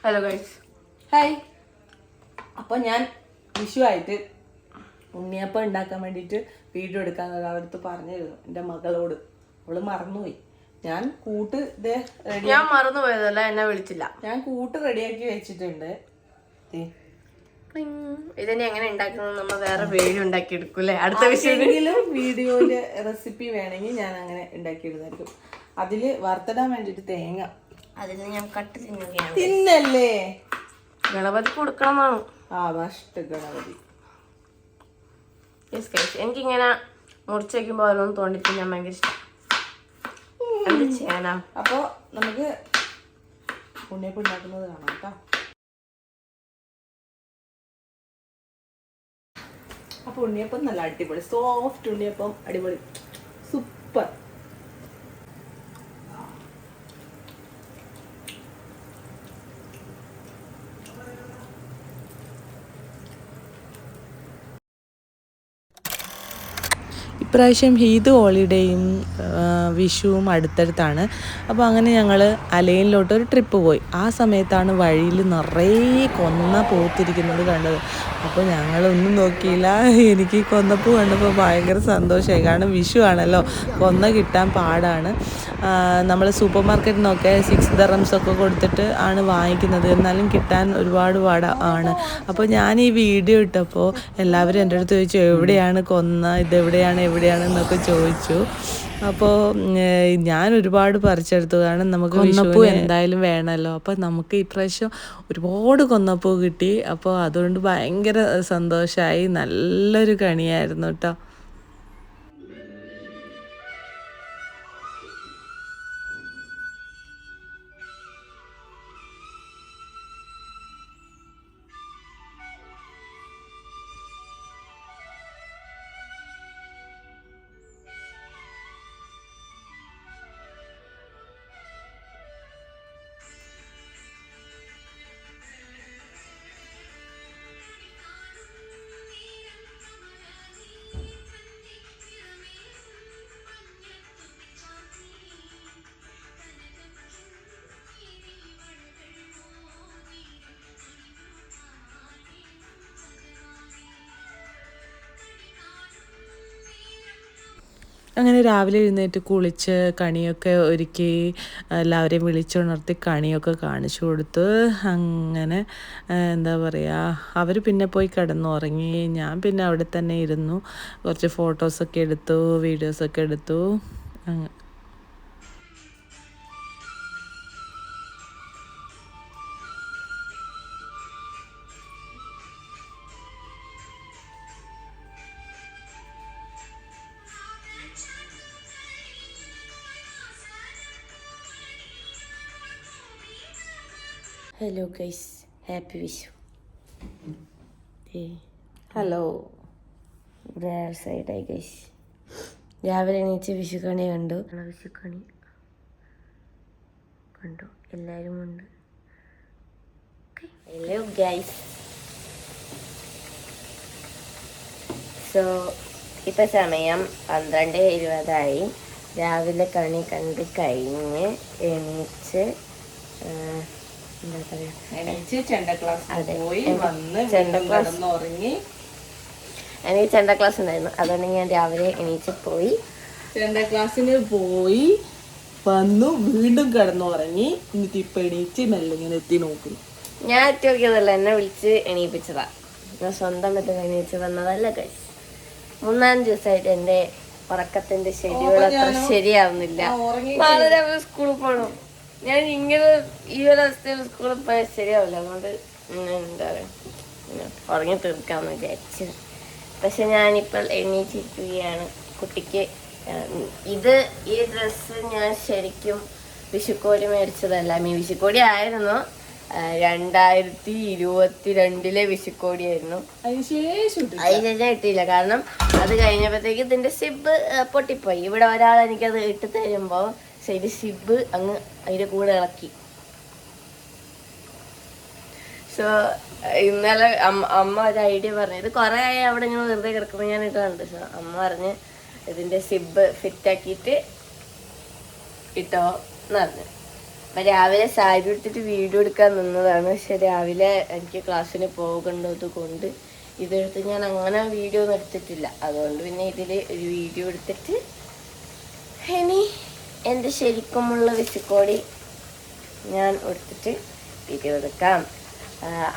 Hello guys. Hi. അപ്പോൾ ഞാൻ വിഷുവായിട്ട് ഉണ്ണിയപ്പം ഉണ്ടാക്കാൻ വേണ്ടിയിട്ട് വീഡിയോ എടുക്കാൻ അവരടുത്ത് പറഞ്ഞിരുന്നു, എൻ്റെ മകളോട്. അവള് മറന്നുപോയി. ഞാൻ കൂട്ട് ഞാൻ മറന്നുപോയതല്ല, എന്നെ വിളിച്ചില്ല. ഞാൻ കൂട്ട് റെഡിയാക്കി വെച്ചിട്ടുണ്ട്. ഇതിനെ എങ്ങനെ ഉണ്ടാക്കുന്നത് നമ്മൾ വേറെ വീഡിയോ ഉണ്ടാക്കി എടുക്കൂലേ അടുത്ത വീഡിയോയില് റെസിപ്പി വേണമെങ്കിൽ ഞാൻ അങ്ങനെ ഉണ്ടാക്കിയിടുന്നായിരിക്കും. അതില് വറുത്തിടാൻ വേണ്ടിട്ട് തേങ്ങ അതിന് ഞാൻ കട്ട് തിന്നുകയാണ്. തിന്നല്ലേ, ഗണപതി കൊടുക്കണമെന്നാണ്. നഷ്ട ഗണപതി. എനിക്കിങ്ങനെ മുറിച്ച് വയ്ക്കുമ്പോ ഓരോന്ന് തോണ്ടിട്ട് ഞാൻ ഭയങ്കര ഇഷ്ടം. എന്ത് ചെയ്യാനാ? അപ്പൊ നമുക്ക് ഉണ്ണിയപ്പം ഉണ്ടാക്കുന്നത് കാണാം കേട്ടോ. അപ്പൊ ഉണ്ണിയപ്പം നല്ല അടിപൊളി സോഫ്റ്റ് ഉണ്ണിയപ്പം, അടിപൊളി സൂപ്പർ. ഇപ്രാവശ്യം ഈദ് ഹോളിഡേയും വിഷുവും അടുത്തടുത്താണ്. അപ്പോൾ അങ്ങനെ ഞങ്ങൾ അലയിലോട്ട് ഒരു ട്രിപ്പ് പോയി. ആ സമയത്താണ് വഴിയിൽ നിറയെ കൊന്ന പോത്തിരിക്കുന്നത് കണ്ടത്. അപ്പോൾ ഞങ്ങളൊന്നും നോക്കിയില്ല. എനിക്ക് കൊന്നപ്പൂ കണ്ടപ്പോൾ ഭയങ്കര സന്തോഷമായി. കാരണം വിഷു ആണല്ലോ, കൊന്ന കിട്ടാൻ പാടാണ്. നമ്മൾ സൂപ്പർ മാർക്കറ്റിൽ നിന്നൊക്കെ 6 dirhams ഒക്കെ കൊടുത്തിട്ട് ആണ് വാങ്ങിക്കുന്നത്. എന്നാലും കിട്ടാൻ ഒരുപാട് പാടാണ്. അപ്പോൾ ഞാൻ ഈ വീഡിയോ ഇട്ടപ്പോൾ എല്ലാവരും എൻ്റെ അടുത്ത് ചോദിച്ചു, എവിടെയാണ് കൊന്ന, എവിടെയാണെന്നൊക്കെ ചോദിച്ചു. അപ്പോൾ ഞാൻ ഒരുപാട് പറിച്ചെടുത്തു. കാരണം നമുക്ക് കൊന്നപ്പൂ എന്തായാലും വേണമല്ലോ. അപ്പോൾ നമുക്ക് ഇപ്രാവശ്യം ഒരുപാട് കൊന്നപ്പൂ കിട്ടി. അപ്പോൾ അതുകൊണ്ട് ഭയങ്കര സന്തോഷമായി. നല്ലൊരു കണിയായിരുന്നു കേട്ടോ. അങ്ങനെ രാവിലെ എഴുന്നേറ്റ് കുളിച്ച് കണിയൊക്കെ ഒരുക്കി എല്ലാവരെയും വിളിച്ചുണർത്തി കണിയൊക്കെ കാണിച്ചു കൊടുത്ത് അങ്ങനെ എന്താ പറയുക, അവർ പിന്നെ പോയി കിടന്നുറങ്ങി. ഞാൻ പിന്നെ അവിടെ തന്നെ ഇരുന്നു, കുറച്ച് ഫോട്ടോസൊക്കെ എടുത്തു, വീഡിയോസൊക്കെ എടുത്തു. Hello guys, happy Vishu. Hello. ഇവിടെ സൈഡായി ഗൈസ്. രാവിലെ എണീച്ച് വിഷുക്കണി കണ്ടു. വിഷുക്കണി കണ്ടു, എല്ലാവരും ഉണ്ട്. Hello guys. സോ ഇപ്പം സമയം 12:20. രാവിലെ കണി കണ്ട് കഴിഞ്ഞ് എണീച്ച് എനിക്ക് ചെണ്ട ക്ലാസ് ഉണ്ടായിരുന്നു. അതുകൊണ്ട് ഞാൻ രാവിലെ എണീച്ച് പോയി ചെണ്ട ക്ലാസ്സിന് പോയി വന്നു, വീണ്ടും കിടന്നുറങ്ങി. എന്നിട്ട് ഇപ്പൊ എണീച്ച് മെല്ലെ ഇങ്ങനെ എത്തി നോക്കുന്നു. ഞാൻ എത്തി നോക്കിയതല്ല, എന്നെ വിളിച്ച് എണീപ്പിച്ചതാ. ഞാൻ സ്വന്തം പറ്റും എണീച്ച് വന്നതല്ല ഗൈസ്. 3-4 ദിവസമായിട്ട് എൻ്റെ ഉറക്കത്തിന്റെ ഷെഡ്യൂൾ അത്ര ശരിയാവുന്നില്ല. നാളെ രാവിലെ സ്കൂളിൽ പോകണം. ഞാൻ ഇങ്ങനെ ഈ ഒരു അവസ്ഥയിൽ സ്കൂളിൽ പോയാൽ ശരിയാവില്ല. അതുകൊണ്ട് എന്താ പറയുക, ഉറങ്ങി തീർക്കാമെന്ന് വിചാരിച്ചു. പക്ഷെ ഞാനിപ്പോൾ എണീച്ചിരിക്കുകയാണ്. കുട്ടിക്ക് ഈ ഡ്രസ്സ് ഞാൻ ശരിക്കും വിഷുക്കോടി മേടിച്ചതല്ല. വിഷുക്കോടി ആയിരുന്നു, 2022 വിഷുക്കോടിയായിരുന്നു. അതിന് ഞാൻ ഇട്ടില്ല. കാരണം അത് കഴിഞ്ഞപ്പോഴത്തേക്ക് ഇതിന്റെ സിബ് പൊട്ടിപ്പോയി. ഇവിടെ ഒരാൾ എനിക്കത് ഇട്ട് തരുമ്പോ ശരി സിബ് അങ്ങ് അതിന്റെ കൂടെ ഇളക്കി. സോ ഇന്നലെ അമ്മ ഒരു ഐഡിയ പറഞ്ഞു. ഇത് കുറെ ആയി അവിടെ ഇങ്ങനെ വെറുതെ കിടക്കുമ്പോൾ ഞാൻ ഇത് കണ്ടു. സോ അമ്മ പറഞ്ഞ് ഇതിന്റെ സിബ് ഫിറ്റ് ആക്കിയിട്ട് ഇട്ടോ എന്ന് പറഞ്ഞു. അപ്പം രാവിലെ സാരി എടുത്തിട്ട് വീഡിയോ എടുക്കാൻ നിന്നതാണ്. പക്ഷെ രാവിലെ എനിക്ക് ക്ലാസ്സിന് പോകേണ്ടത് കൊണ്ട് ഇതെടുത്ത് ഞാൻ അങ്ങനെ വീഡിയോ ഒന്നും എടുത്തിട്ടില്ല. അതുകൊണ്ട് പിന്നെ ഇതിൽ ഒരു വീഡിയോ എടുത്തിട്ട് ഇനി എൻ്റെ ശരിക്കുമുള്ള വിഷുക്കോടി ഞാൻ എടുത്തിട്ട് വീഡിയോ എടുക്കാം.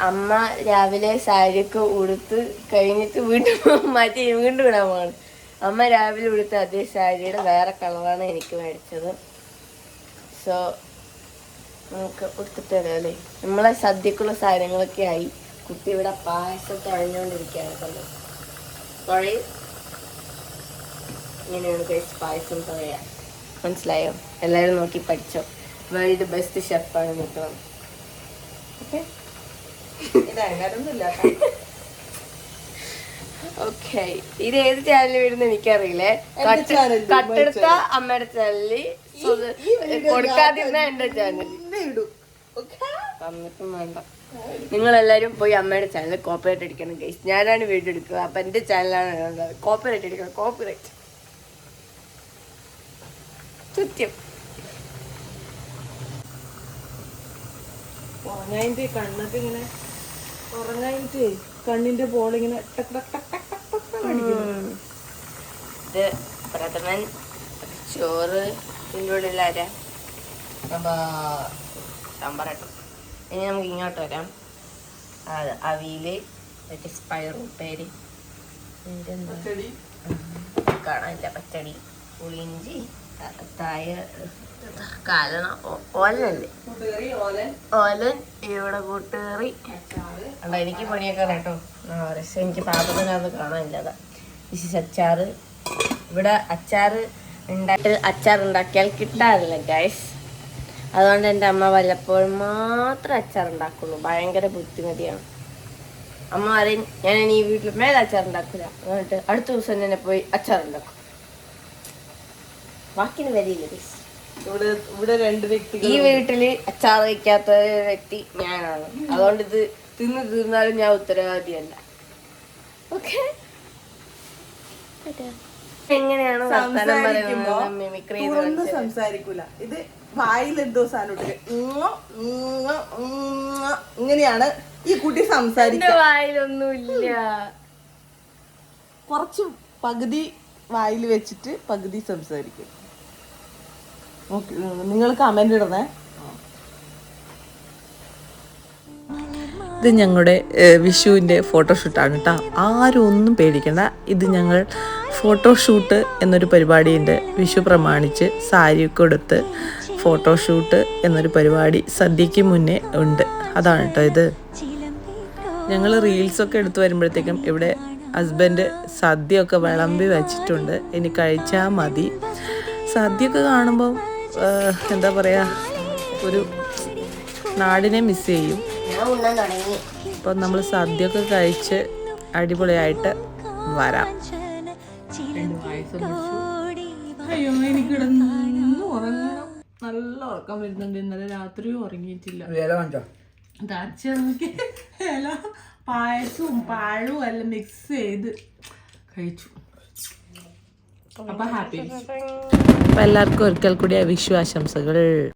അമ്മ രാവിലെ സാരിയൊക്കെ ഉടുത്ത് കഴിഞ്ഞിട്ട് വീണ്ടും മാറ്റി വീണ്ടും ഇടാൻ പോകണം. അമ്മ രാവിലെ ഉടുത്ത അതേ സാരിയുടെ വേറെ കളറാണ് എനിക്ക് മേടിച്ചത്. സോ നമുക്ക് ഉടുത്തിട്ട് വരാം അല്ലേ. നമ്മളെ സദ്യക്കുള്ള സാധനങ്ങളൊക്കെ ആയി. കുട്ടി ഇവിടെ പായസം തഴഞ്ഞുകൊണ്ടിരിക്കുകയാണ്. കണ്ടോ തുഴയും ഇങ്ങനെയാണ് കഴിച്ച് പായസം തുഴയ. മനസ്സിലായോ? എല്ലാവരും നോക്കി പഠിച്ചോ. വേൾഡ് ബെസ്റ്റ് ഷെഫാണ് നിൽക്കുന്നത്. Okay okay. ഇത് ഏത് ചാനലിൽ വരുന്ന എനിക്കറിയില്ലേ. കട്ടെടുത്ത അമ്മയുടെ ചാനലിൽ, കൊടുക്കാതിരുന്ന എന്റെ ചാനൽ തന്നിട്ടും വേണ്ട. നിങ്ങളെല്ലാരും പോയി അമ്മയുടെ ചാനൽ കോപ്പറേറ്റ് അടിക്കണം ഗൈസ്. ഞാനാണ് വീഡിയോ എടുക്കുക. അപ്പൊ എന്റെ ചാനലാണ് കോപ്പറേറ്റ് അടിക്കണം. കോപ്പറേറ്റ് സത്യം. ഉറങ്ങായിട്ട് കണ്ണൊക്കെ ഇങ്ങനെ ഉറങ്ങായിട്ട് കണ്ണിന്റെ ബോളിങ്ങനെ ഇത് പ്രഥമൻ, ചോറ്, ഇതിൻ്റെ ഉള്ളിലാരാ സാമ്പാറട്ടോ. ഇനി നമുക്ക് ഇങ്ങോട്ട് വരാം. അവിയല്, പയറുപ്പേരി, കാണാനില്ല, പച്ചടി, പുളിയിഞ്ചി, തായ കാലണ ഓലനല്ലേ ഓലൻ, ഇവിടെ കൂട്ടുകറി. അല്ല എനിക്ക് പണിയൊക്കെ കേട്ടോ. പക്ഷെ എനിക്ക് പാത്രത്തിനകത്ത് കാണാനില്ല. അച്ചാറ്. ഇവിടെ അച്ചാറ് ഉണ്ടാക്കിയാൽ കിട്ടാറില്ല ഗൈസ്. അതുകൊണ്ട് എൻ്റെ അമ്മ വല്ലപ്പോഴും മാത്രം അച്ചാർ ഉണ്ടാക്കുള്ളൂ. ഭയങ്കര ബുദ്ധിമതിയാണ്. അമ്മ പറയും ഞാൻ ഈ വീട്ടിൽ മേലെ അച്ചാർ ഉണ്ടാക്കില്ല. എന്നിട്ട് അടുത്ത ദിവസം തന്നെ പോയി അച്ചാർ ഉണ്ടാക്കും. ബാക്കിന് വരില്ല ഗൈസ്. ഇവിടെ രണ്ട് വ്യക്തി ഈ വീട്ടില് അച്ചാർ വയ്ക്കാത്ത വ്യക്തി ഞാനാണ്. അതുകൊണ്ട് ഇത് തീർന്നാലും ഞാൻ ഉത്തരവാദിയല്ല. ഓക്കെ. എങ്ങനെയാണ് സംസാരിക്കൂല. ഇത് വായിൽ എന്തോ സാധനം ഇങ്ങനെയാണ് ഈ കുട്ടി സംസാരിക്കുക. വായിലൊന്നുമില്ല. കുറച്ച് പകുതി വായിൽ വെച്ചിട്ട് പകുതി സംസാരിക്കും. നിങ്ങൾ കമന്റ് ഇടണേ. ഇത് ഞങ്ങളുടെ വിഷുവിൻ്റെ ഫോട്ടോഷൂട്ടാണ് കേട്ടോ. ആരും ഒന്നും പേടിക്കണ്ട. ഇത് ഞങ്ങൾ ഫോട്ടോഷൂട്ട് എന്നൊരു പരിപാടിയുണ്ട്. വിഷു പ്രമാണിച്ച് സാരിയൊക്കെ എടുത്ത് ഫോട്ടോഷൂട്ട് എന്നൊരു പരിപാടി സദ്യക്ക് മുന്നേ ഉണ്ട്. അതാണ് കേട്ടോ ഇത്. ഞങ്ങൾ റീൽസൊക്കെ എടുത്ത് വരുമ്പോഴത്തേക്കും ഇവിടെ ഹസ്ബൻഡ് സദ്യയൊക്കെ വിളമ്പി വെച്ചിട്ടുണ്ട്. ഇനി കഴിച്ചാൽ മതി. സദ്യയൊക്കെ കാണുമ്പോൾ എന്താ പറയുക, ഒരു നാടിനെ മിസ് ചെയ്യും. അപ്പം നമ്മൾ സദ്യയൊക്കെ കഴിച്ച് അടിപൊളിയായിട്ട് വരാം. അയ്യോ എനിക്ക് ഉറങ്ങണം. നല്ല ഉറക്കം വരുന്നുണ്ട്. ഇന്നലെ രാത്രിയും ഉറങ്ങിയിട്ടില്ല. പായസവും പഴവും എല്ലാം മിക്സ് ചെയ്ത് കഴിച്ചു. അപ്പൊ ഹാപ്പി. അപ്പൊ എല്ലാവർക്കും ഒരിക്കൽ കൂടി വിഷു ആശംസകൾ.